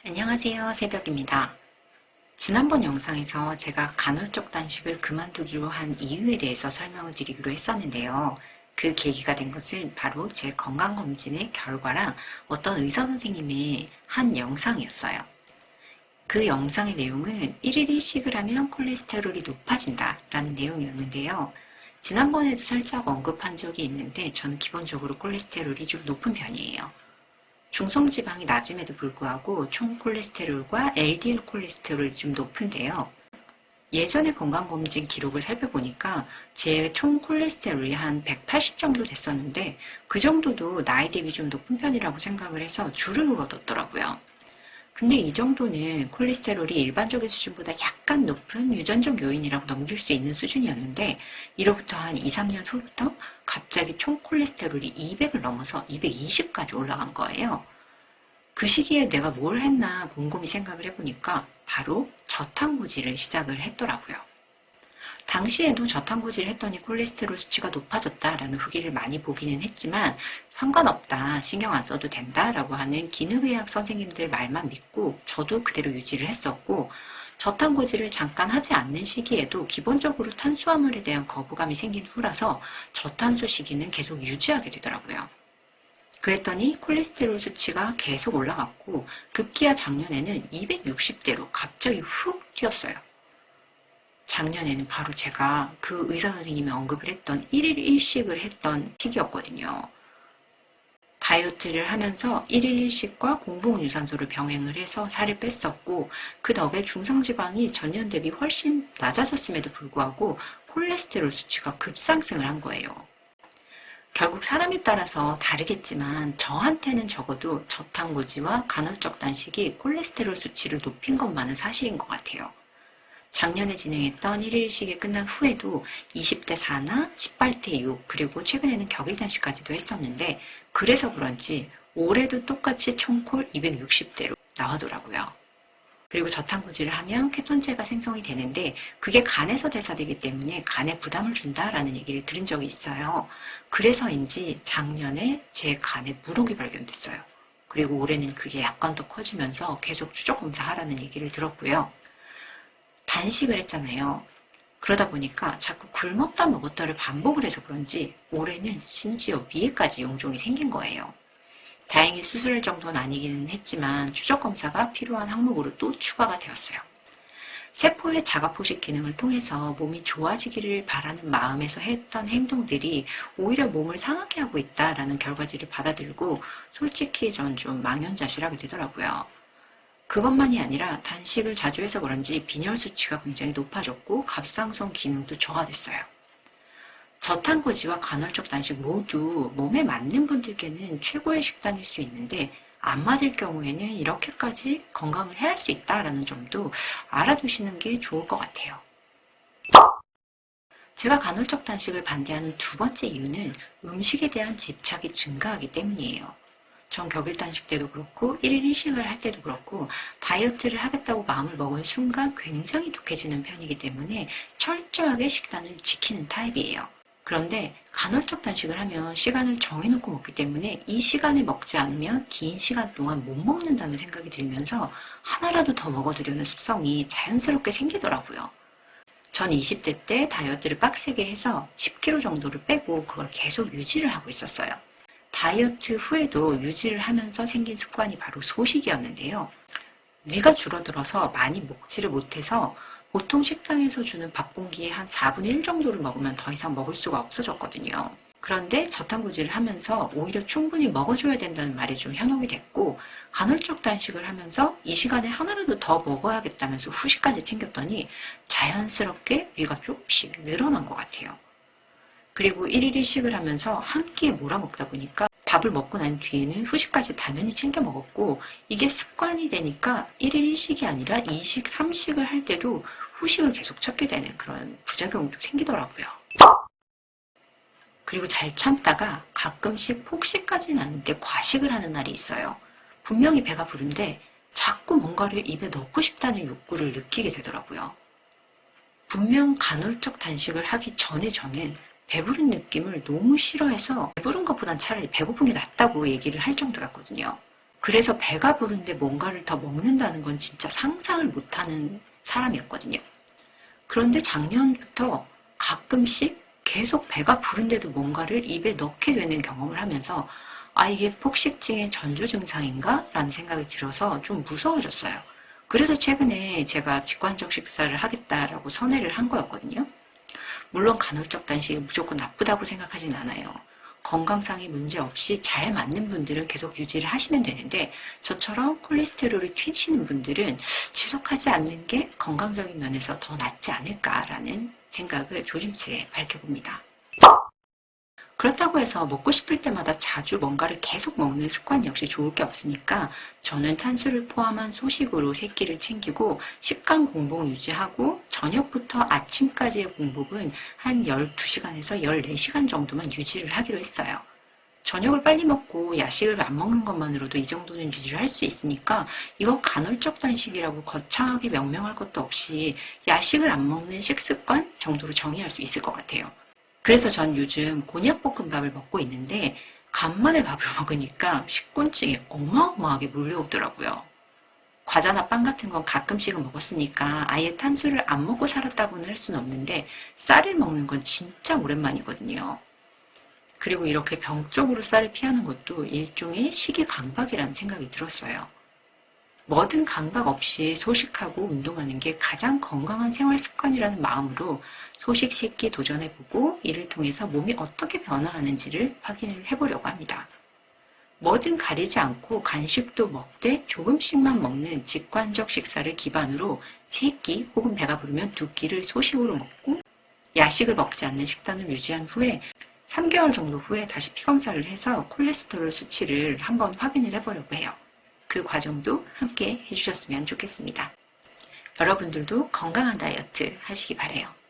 안녕하세요. 새벽입니다. 지난번 영상에서 제가 간헐적 단식을 그만두기로 한 이유에 대해서 설명을 드리기로 했었는데요. 그 계기가 된 것은 바로 제 건강검진의 결과랑 어떤 의사 선생님의 한 영상이었어요. 그 영상의 내용은 1일 1식을 하면 콜레스테롤이 높아진다 라는 내용이었는데요. 지난번에도 살짝 언급한 적이 있는데 저는 기본적으로 콜레스테롤이 좀 높은 편이에요. 중성지방이 낮음에도 불구하고 총 콜레스테롤과 LDL 콜레스테롤이 좀 높은데요. 예전에 건강검진 기록을 살펴보니까 제 총 콜레스테롤이 한 180 정도 됐었는데 그 정도도 나이 대비 좀 높은 편이라고 생각을 해서 줄을 그어뒀더라고요. 근데 이 정도는 콜레스테롤이 일반적인 수준보다 약간 높은 유전적 요인이라고 넘길 수 있는 수준이었는데 이로부터 한 2, 3년 후부터 갑자기 총 콜레스테롤이 200을 넘어서 220까지 올라간 거예요. 그 시기에 내가 뭘 했나 곰곰이 생각을 해보니까 바로 저탄고지를 시작을 했더라고요. 당시에도 저탄고지를 했더니 콜레스테롤 수치가 높아졌다라는 후기를 많이 보기는 했지만 상관없다, 신경 안 써도 된다라고 하는 기능의학 선생님들 말만 믿고 저도 그대로 유지를 했었고 저탄고지를 잠깐 하지 않는 시기에도 기본적으로 탄수화물에 대한 거부감이 생긴 후라서 저탄수 시기는 계속 유지하게 되더라고요. 그랬더니 콜레스테롤 수치가 계속 올라갔고 급기야 작년에는 260대로 갑자기 훅 뛰었어요. 작년에는 바로 제가 그 의사 선생님이 언급을 했던 1일 1식을 했던 시기였거든요. 다이어트를 하면서 1일 1식과 공복유산소를 병행을 해서 살을 뺐었고 그 덕에 중성지방이 전년 대비 훨씬 낮아졌음에도 불구하고 콜레스테롤 수치가 급상승을 한 거예요. 결국 사람에 따라서 다르겠지만 저한테는 적어도 저탄고지와 간헐적 단식이 콜레스테롤 수치를 높인 것만은 사실인 것 같아요. 작년에 진행했던 1일 1식이 끝난 후에도 20대 4나 18대 6 그리고 최근에는 격일 단식까지도 했었는데 그래서 그런지 올해도 똑같이 총콜 260대로 나오더라고요. 그리고 저탄고지를 하면 케톤체가 생성이 되는데 그게 간에서 대사되기 때문에 간에 부담을 준다라는 얘기를 들은 적이 있어요. 그래서인지 작년에 제 간에 물혹이 발견됐어요. 그리고 올해는 그게 약간 더 커지면서 계속 추적 검사하라는 얘기를 들었고요. 단식을 했잖아요. 그러다 보니까 자꾸 굶었다 먹었다를 반복을 해서 그런지 올해는 심지어 위에까지 용종이 생긴 거예요. 다행히 수술할 정도는 아니기는 했지만 추적검사가 필요한 항목으로 또 추가가 되었어요. 세포의 자가포식 기능을 통해서 몸이 좋아지기를 바라는 마음에서 했던 행동들이 오히려 몸을 상하게 하고 있다라는 결과지를 받아들고 솔직히 전 좀 망연자실하게 되더라고요. 그것만이 아니라 단식을 자주 해서 그런지 빈혈 수치가 굉장히 높아졌고 갑상선 기능도 저하됐어요. 저탄고지와 간헐적 단식 모두 몸에 맞는 분들께는 최고의 식단일 수 있는데 안 맞을 경우에는 이렇게까지 건강을 해할 수 있다라는 점도 알아두시는 게 좋을 것 같아요. 제가 간헐적 단식을 반대하는 두 번째 이유는 음식에 대한 집착이 증가하기 때문이에요. 전 격일 단식 때도 그렇고 1일 1식을 할 때도 그렇고 다이어트를 하겠다고 마음을 먹은 순간 굉장히 독해지는 편이기 때문에 철저하게 식단을 지키는 타입이에요. 그런데 간헐적 단식을 하면 시간을 정해놓고 먹기 때문에 이 시간에 먹지 않으면 긴 시간 동안 못 먹는다는 생각이 들면서 하나라도 더 먹어두려는 습성이 자연스럽게 생기더라고요. 전 20대 때 다이어트를 빡세게 해서 10kg 정도를 빼고 그걸 계속 유지를 하고 있었어요. 다이어트 후에도 유지를 하면서 생긴 습관이 바로 소식이었는데요. 위가 줄어들어서 많이 먹지를 못해서 보통 식당에서 주는 밥 공기의 한 4분의 1 정도를 먹으면 더 이상 먹을 수가 없어졌거든요. 그런데 저탄고지를 하면서 오히려 충분히 먹어줘야 된다는 말이 좀 현혹이 됐고 간헐적 단식을 하면서 이 시간에 하나라도 더 먹어야겠다면서 후식까지 챙겼더니 자연스럽게 위가 조금씩 늘어난 것 같아요. 그리고 1일 1식을 하면서 한 끼에 몰아먹다 보니까 밥을 먹고 난 뒤에는 후식까지 당연히 챙겨 먹었고 이게 습관이 되니까 1일 1식이 아니라 2식, 3식을 할 때도 후식을 계속 찾게 되는 그런 부작용도 생기더라고요. 그리고 잘 참다가 가끔씩 폭식까지는 아닌데 과식을 하는 날이 있어요. 분명히 배가 부른데 자꾸 뭔가를 입에 넣고 싶다는 욕구를 느끼게 되더라고요. 분명 간헐적 단식을 하기 전에 저는 배부른 느낌을 너무 싫어해서 배부른 것보단 차라리 배고픈 게 낫다고 얘기를 할 정도였거든요. 그래서 배가 부른데 뭔가를 더 먹는다는 건 진짜 상상을 못하는 사람이었거든요. 그런데 작년부터 가끔씩 계속 배가 부른데도 뭔가를 입에 넣게 되는 경험을 하면서 이게 폭식증의 전조 증상인가? 라는 생각이 들어서 좀 무서워졌어요. 그래서 최근에 제가 직관적 식사를 하겠다라고 선회를 한 거였거든요. 물론 간헐적 단식이 무조건 나쁘다고 생각하진 않아요. 건강상의 문제 없이 잘 맞는 분들은 계속 유지를 하시면 되는데 저처럼 콜레스테롤이 튀시는 분들은 지속하지 않는 게 건강적인 면에서 더 낫지 않을까라는 생각을 조심스레 밝혀봅니다. 그렇다고 해서 먹고 싶을 때마다 자주 뭔가를 계속 먹는 습관 역시 좋을 게 없으니까 저는 탄수를 포함한 소식으로 세 끼를 챙기고 식간 공복 유지하고 저녁부터 아침까지의 공복은 한 12시간에서 14시간 정도만 유지를 하기로 했어요. 저녁을 빨리 먹고 야식을 안 먹는 것만으로도 이 정도는 유지를 할 수 있으니까 이건 간헐적 단식이라고 거창하게 명명할 것도 없이 야식을 안 먹는 식습관 정도로 정의할 수 있을 것 같아요. 그래서 전 요즘 곤약볶음밥을 먹고 있는데 간만에 밥을 먹으니까 식곤증이 어마어마하게 몰려오더라고요. 과자나 빵 같은 건 가끔씩은 먹었으니까 아예 탄수를 안 먹고 살았다고는 할 수는 없는데 쌀을 먹는 건 진짜 오랜만이거든요. 그리고 이렇게 병적으로 쌀을 피하는 것도 일종의 식이 강박이라는 생각이 들었어요. 뭐든 강박 없이 소식하고 운동하는 게 가장 건강한 생활 습관이라는 마음으로 소식 3끼 도전해보고 이를 통해서 몸이 어떻게 변화하는지를 확인을 해보려고 합니다. 뭐든 가리지 않고 간식도 먹되 조금씩만 먹는 직관적 식사를 기반으로 3끼 혹은 배가 부르면 2끼를 소식으로 먹고 야식을 먹지 않는 식단을 유지한 후에 3개월 정도 후에 다시 피검사를 해서 콜레스테롤 수치를 한번 확인을 해보려고 해요. 그 과정도 함께 해주셨으면 좋겠습니다. 여러분들도 건강한 다이어트 하시기 바라요.